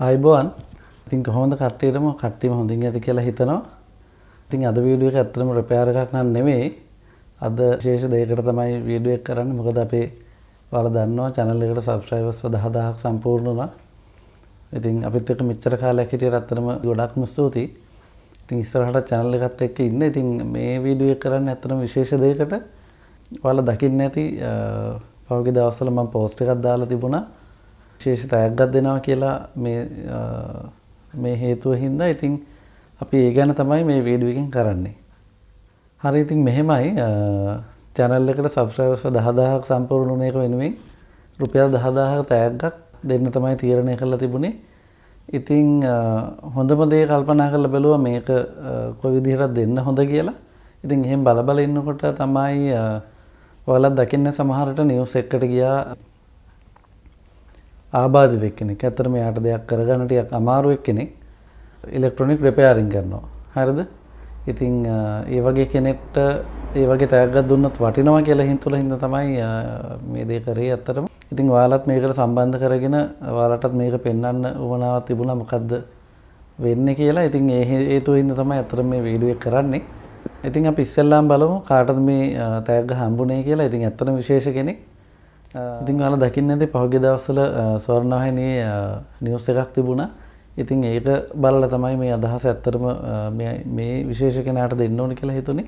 ආයිබෝවන්. ඉතින් කොහොමද කට්ටියම හොඳින් ඇති කියලා හිතනවා. ඉතින් අද වීඩියෝ එක ඇත්තටම රිපෙයාර් එකක් නන් නෙමෙයි. අද විශේෂ දෙයකට තමයි වීඩියෝ එක කරන්නේ. මොකද අපේ ඔයාලා දන්නවා channel එකට subscribers 10000ක් සම්පූර්ණ වුණා. ඉතින් අපිත් එක්ක මෙච්චර කාලයක් හිටියට ඇත්තටම ගොඩක්ම ස්තුතියි. ඉතින් ඉස්සරහට channel එකත් එක්ක ඉන්න. ඉතින් මේ වීඩියෝ එක කරන්නේ ඇත්තටම විශේෂ දෙයකට. ඔයාලා දකින්න ඇති පහුගිය දවස්වල මම post එකක් දාලා තිබුණා. විශේෂ ටැග් එකක් දෙනවා කියලා මේ හේතුව හින්දා ඉතින් අපි ඒ ගැන තමයි මේ වීඩියෝ එකෙන් කරන්නේ. හරි ඉතින් මෙහෙමයි channel එකට subscribers 10000ක් සම්පූර්ණ වුණ එක වෙනුවෙන් රුපියල් 10000ක ටැග් එකක් දෙන්න තමයි තීරණය කරලා තිබුණේ. ඉතින් හොඳම දේ කල්පනා කරලා බැලුවා මේක කොයි විදිහටද දෙන්න හොඳ කියලා. ඉතින් එහෙම බල ඉන්නකොට තමයි ඔයාලා දකින්න සමහරට නිවුස් එකකට ගියා ආබාධිත කෙනෙක්. ඇත්තටම යාට දෙයක් කරගන්න ටිකක් අමාරු කෙනෙක් ඉලෙක්ට්‍රොනික රිපෙයාරින් කරනවා. හරිද? ඉතින් ඒ වගේ කෙනෙක්ට ඒ වගේ ටැග් එකක් දුන්නොත් වටිනවා කියලා හිතුවලා තමයි මේ දේ කරේ ඇත්තටම. ඉතින් ඔයාලත් මේකට සම්බන්ධ කරගෙන ඔයාලටත් මේක පෙන්වන්න උවමනාවක් තිබුණා මොකද්ද වෙන්නේ කියලා. ඉතින් ඒ හේතුවෙන් තමයි ඇත්තටම මේ වීඩියෝ එක කරන්නේ. ඉතින් අපි ඉස්සෙල්ලාම බලමු කාටද මේ ටැග් එක හම්බුනේ කියලා. ඉතින් ඇත්තටම විශේෂ කෙනෙක්. ඉතින් ඔයාලා දකින්න ඇති පහුගිය දවස්වල ස්වර්ණවාහිනියේ නිවුස් එකක් තිබුණා. ඉතින් ඒක බලලා තමයි මේ අදහස ඇත්තටම මේ විශේෂ කෙනාට දෙන්න ඕනේ කියලා හිතුනේ.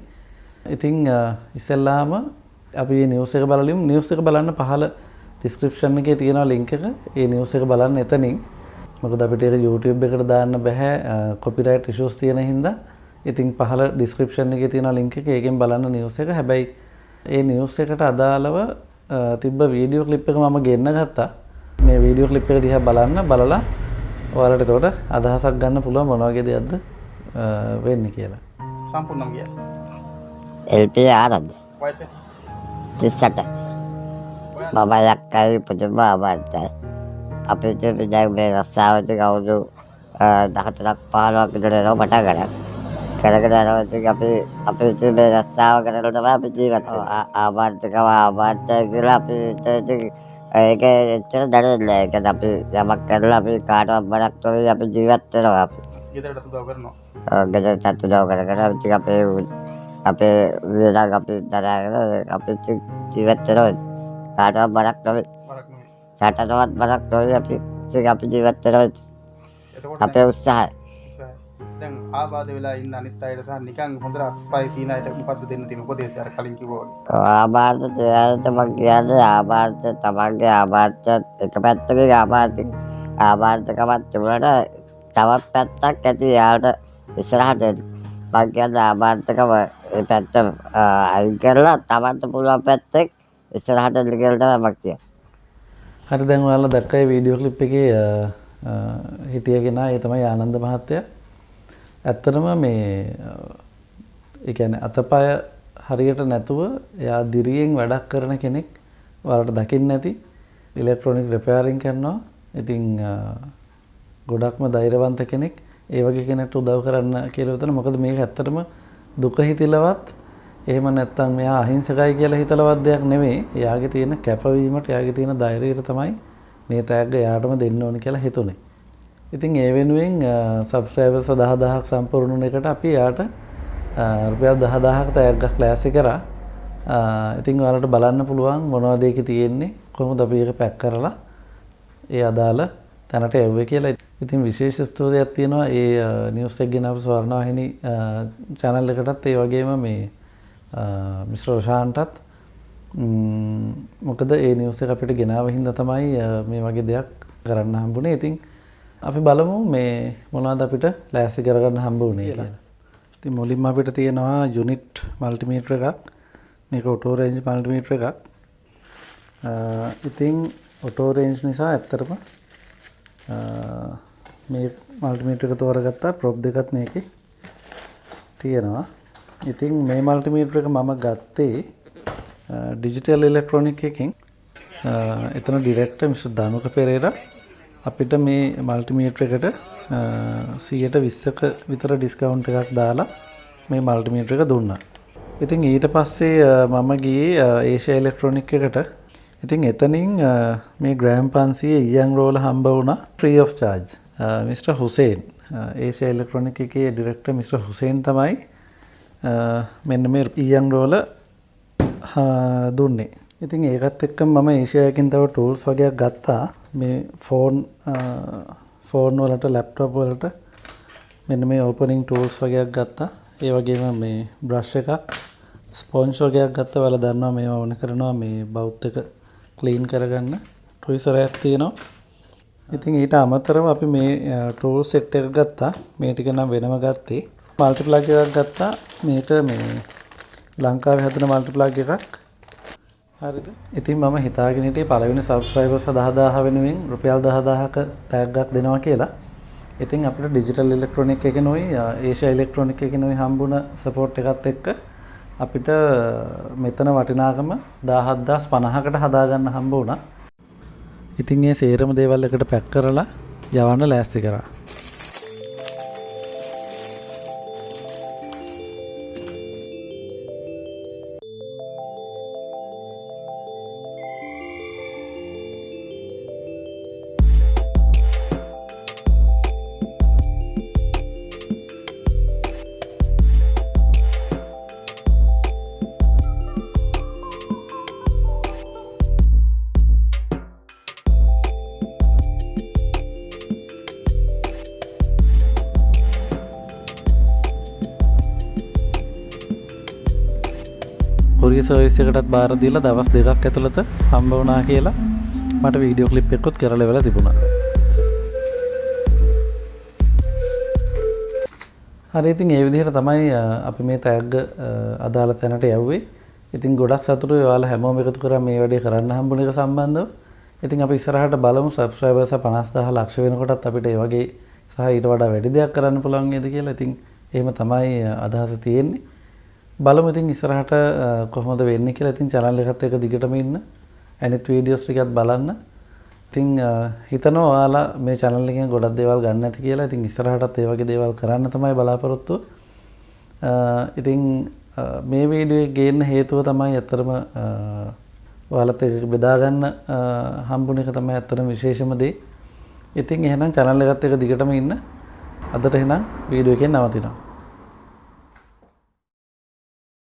ඉතින් ඉස්සෙල්ලාම අපි මේ නිවුස් එක බලලිමු. නිවුස් එක බලන්න පහළ description එකේ තියෙනවා link එක. ඒ නිවුස් එක බලන්න එතනින්. මොකද අපිට ඒක YouTube එකට දාන්න බෑ copyright issues තියෙන හින්දා. ඉතින් පහළ description එකේ තියෙනවා link එක. ඒකෙන් බලන්න නිවුස් එක. හැබැයි ඒ නිවුස් එකට අදාළව තිබ්බ වීඩියෝ ක්ලිප් එක මම ගෙන්න ගත්තා. මේ වීඩියෝ ක්ලිප් එක දිහා බලලා ඔයාලට එතකොට අදහසක් ගන්න පුළුවන් මොන වගේ දෙයක්ද වෙන්නේ කියලා. සම්පූර්ණම ගියා. LP ආරම්භ. වයස 38. බබායක් කයි පුදුම ආවත්තයි. අපිට දැන් මේ රස්සාවට කවුරු 14ක් 15ක් විතර යනවා පටන් ගන්න. කරගෙන යනවා ඉතින් අපි මේ රස්සාව කරලා තමයි අපි ජීවත් වෙන්නේ. ආබාධය කියලා අපි ඒක එච්චර දැනෙන්නේ නැහැ. ඒක අපි යමක් කරලා අපි කාටවත් බරක් තොරේ අපි ජීවත් වෙනවා අපි. ගෙදරට උදව් කරනවා. ගෙදරට උදව් කරගෙන ඉතින් අපේ විලක් අපි දරාගෙන අපි ජීවත් වෙනවා. කාටවත් බරක් තොරේ. බරක් නෙමෙයි. කාටවත් බරක් තොරේ අපි ජීවත් වෙනවා. එතකොට අපේ උත්සාහය. දැන් ආබාධ වෙලා ඉන්න අනිත් අයට සහ නිකන් හොඳට අත්පය තියෙන අයට මොකද්ද දෙන්න තියෙන උපදේශය අර කලින් කිව්වා වගේ. ආබාධ දෙයට මම කියන්නේ ආබාධ තමන්ගේ ආබාධ එක පැත්තකින් ආබාධකමක් තිබුණාට තවත් පැත්තක් ඇති යාට ඉස්සරහට මම කියන්නේ ආබාධකම ඒ පැත්ත අයින් කරලා තමන්ට පුළුවන් පැත්තෙන් ඉස්සරහට එන්න කියලා තමයි මම කියන්නේ. හරි දැන් ඔයාලා දැක්කයි වීඩියෝ ක්ලිප් එකේ හිටිය කෙනා ඒ තමයි ආනන්ද මහත්තයා. ඇත්තටම මේ ඒ කියන්නේ අතපය හරියට නැතුව එයා දිරියෙන් වැඩක් කරන කෙනෙක් ඔයාලට දකින්න ඇති. ඉලෙක්ට්‍රොනික රිපෙයාරින් කරනවා. ඉතින් ගොඩක්ම ධෛර්යවන්ත කෙනෙක්. ඒ වගේ කෙනෙක්ට උදව් කරන්න කියලා හිතන මොකද මේක ඇත්තටම දුක හිතිලවත් එහෙම නැත්නම් මෙයා අහිංසකයි කියලා හිතලවත් දෙයක් නෙමෙයි. එයාගේ තියෙන කැපවීමට එයාගේ තියෙන ධෛර්යයට තමයි මේ ටැග් එයාටම දෙන්න ඕනේ කියලා හිතුනේ. ඉතින් ඒ වෙනුවෙන් subscribers 10000ක් සම්පූර්ණ වුණ එකට අපි යාට රුපියල් 10000ක ටැග් එකක් ක්ලාස් කරා. ඉතින් ඔයාලට බලන්න පුළුවන් මොනවද ඒකේ තියෙන්නේ කොහොමද අපි ඒක පැක් කරලා ඒ අදාළ තැනට යවුවේ කියලා. ඉතින් විශේෂ ස්තෝරියක් තියෙනවා ඒ නිවුස් එක ගෙන අපේ ස්වර්ණවාහිනී channel එකටත් ඒ වගේම මේ මිස්ටර් රොෂාන්ටත් මොකද ඒ නිවුස් එක අපිට ගෙනාව හින්දා තමයි මේ වගේ දෙයක් කරන්න හම්බුනේ. ඉතින් අපි බලමු මේ මොනවද අපිට ලෑස්ති කරගන්න හම්බ වුනේ කියලා. ඉතින් මුලින්ම අපිට තියෙනවා යුනිට් මල්ටිමීටර් එකක්. මේක ඔටෝ රේන්ජ් මල්ටිමීටර් එකක්. ඉතින් ඔටෝ රේන්ජ් නිසා ඇත්තටම මේ මල්ටිමීටර් එක තෝරගත්තා. ප්‍රොප් දෙකත් මේකේ තියෙනවා. ඉතින් මේ මල්ටිමීටර් එක මම ගත්තේ ඩිජිටල් ඉලෙක්ට්‍රොනික් එකකින්. එතන ඩිරෙක්ටර් මිස්ටර් ධනුක පෙරේරා අපිට මේ මල්ටිමීටර් එකට 120ක විතර ඩිස්කවුන්ට් එකක් දාලා මේ මල්ටිමීටර් එක දුන්නා. ඉතින් ඊට පස්සේ මම ගියේ ඒෂියා ඉලෙක්ට්‍රොනික් එකට. ඉතින් එතනින් මේ ග්‍රෑම් 500 ඊයන් රෝල හම්බ වුණා free of charge. Mister Hussain Asia electronic එකේ ඩිරෙක්ටර් මිස්ටර් හුසේන් තමයි මෙන්න මේ ඊයන් රෝල දුන්නේ. ඉතින් ඒකත් එක්ක මම ඒෂියාකින් තව ටූල්ස් වගේක් ගත්තා. මේ ෆෝන් වලට ලැප්ටොප් වලට මෙන්න මේ ඕපනින් ටූල්ස් වගේක් ගත්තා. ඒ වගේම මේ බ්‍රෂ් එකක් ස්පොන්ජ් වගේක් ගත්තා. ඔයාලා දන්නවා මේවා ඕන කරනවා මේ බවුත් එක ක්ලීන් කරගන්න ටොයිසරයක් තියෙනවා. ඉතින් ඊට අමතරව අපි මේ ටූල් සෙට් එක ගත්තා. මේ ටික නම් වෙනම ගත්තේ. මල්ටි ප්ලග් එකක් ගත්තා. මේක මේ ලංකාවේ හදන මල්ටි ප්ලග් එකක්. හරිද? ඉතින් මම හිතාගෙන හිටියේ පළවෙනි සබ්ස්ක්‍රයිබර්ස් 10000 වෙනුවෙන් රුපියල් 10000ක ටැග් එකක් දෙනවා කියලා. ඉතින් අපිට ඩිජිටල් ඉලෙක්ට්‍රොනික එකනෝයි ඒෂියා ඉලෙක්ට්‍රොනික එකනෝයි හම්බුණ සපෝට් එකත් එක්ක අපිට මෙතන වටිනාකම 17050කට හදාගන්න හම්බ වුණා. ඉතින් මේ සේරම දේවල් එකට පැක් කරලා යවන්න ලෑස්ති කරා. කොරියර් සර්විස් එකටත් බාර දීලා දවස් දෙකක් ඇතුළත හම්බ වුණා කියලා මට වීඩියෝ ක්ලිප් එකකුත් කරලා ඉවරලා තිබුණා. හරි ඉතින් ඒ විදිහට තමයි අපි මේ ටැග් අදාළ තැනට යවුවේ. ඉතින් ගොඩක් සතුටුයි ඔයාලා හැමෝම එකතු කරා මේ වැඩේ කරන්න හම්බුන එක සම්බන්ධව. ඉතින් අපි ඉස්සරහට බලමු සබ්ස්ක්‍රයිබර්ස් 50000 ලක්ෂ වෙනකොටත් අපිට ඒ වගේ සහ ඊට වඩා වැඩි දෙයක් කරන්න පුළුවන් නේද කියලා. ඉතින් එහෙම තමයි අදහස තියෙන්නේ. බලමු ඉතින් ඉස්සරහට කොහොමද වෙන්නේ කියලා. ඉතින් channel එකත් එක්ක දිගටම ඉන්න. අනිත් වීඩියෝස් ටිකත් බලන්න. ඉතින් හිතනවා ඔයාලා මේ channel එකෙන් ගොඩක් දේවල් ගන්න ඇති කියලා. ඉතින් ඉස්සරහටත් ඒ වගේ දේවල් කරන්න තමයි බලාපොරොත්තු. ඉතින් මේ වීඩියෝ එක ගේන්න හේතුව තමයි අත්‍තරම ඔයාලත් එක්ක බෙදා ගන්න හම්බුන එක තමයි අත්‍තරම විශේෂම දේ. ඉතින් එහෙනම් channel එකත් එක්ක දිගටම ඉන්න. අදට එහෙනම් වීඩියෝ එකෙන් නවතිනවා.